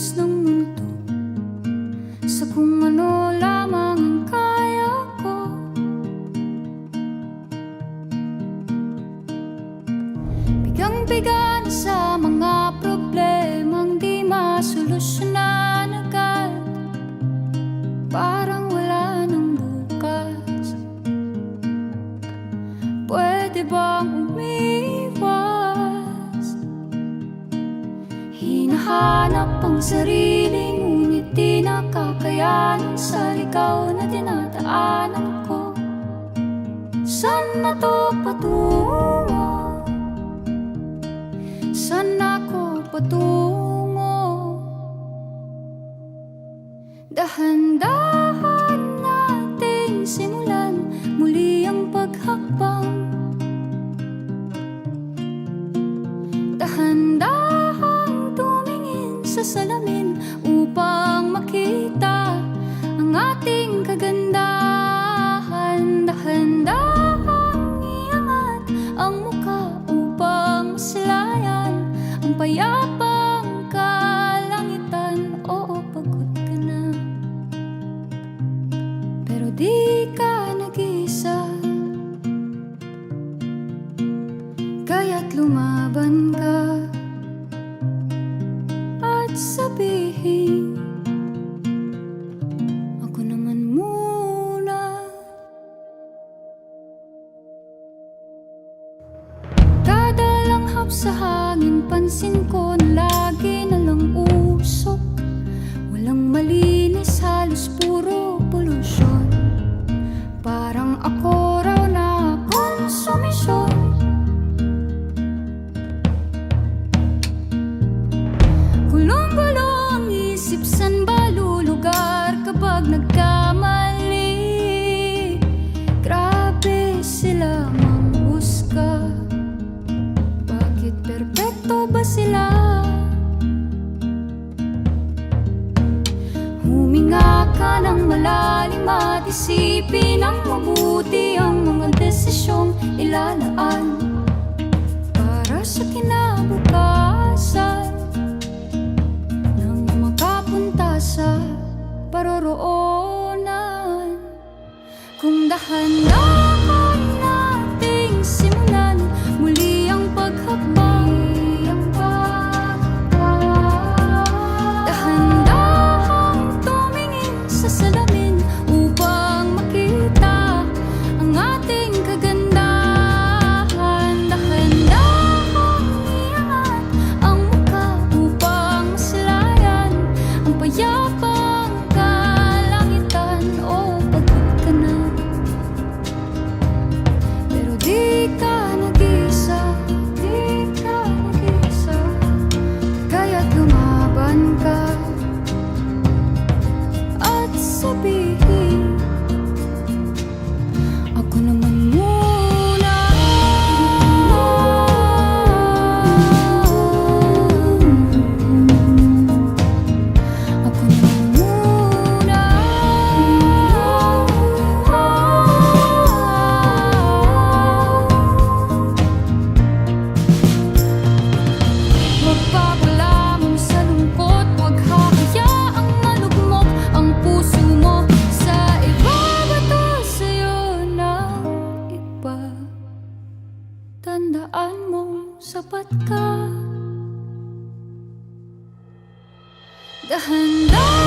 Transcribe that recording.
kilos ng mundo sa kung ano lamang ang kaya ko. Bigang-biga na sa mga problemang di masolusyonan agad, parang wala nang bukas. Pwede bang umiwas? Hinahanap ang sarili, ngunit di nakakayanan sa ligaw na dinadaanan ko. Saan na to patungo? Saan ako patungo? Dahan-dahan nating simulan muli ang paghakbang. Dahan-dahang tumingin sa salamin upang makita ang ating kagandahan. Dahan-dahang iangat ang mukha upang masilayan ang payapang kalangitan. Oo, pagod ka na, pero di ka nag-iisa. Kaya't lumaban ka at sabihin, ako naman muna. Kada langhap sa hangin, pansin ko na lagi na lang usok. Walang malinis, halos puro polusyon. Parang ako raw na konsumisyon. Gulong-gulo ang isip, san ba lulugar kapag nagkamali? Grabe sila manghusga, bakit perpekto ba sila? Huminga ka ng malalim at isipin ng mabuti ang mga desisyong ilalaan para sa kinabukasan, nang makapunta sa paroroonan. Kung dahan-dahan nating simulan muli ang paghakbang. Dahan-dahang tumingin sa salamin upang makita ang ating kagandahan. Dahan-dahang iangat ang mukha upang masilayan ang payapang kalangitan. Oh, pagod ka na, pero di ka nag-iisa. Di ka nag-iisa. Kaya't lumaban ka at sabihin, ako naman muna. Ako naman muna. Huwag papalamon sa lungkot, huwag hahayaang malugmok ang puso mo sa iba. Bato sa'yo ng iba. Tandaan mong sapat ka. Dahan-dahan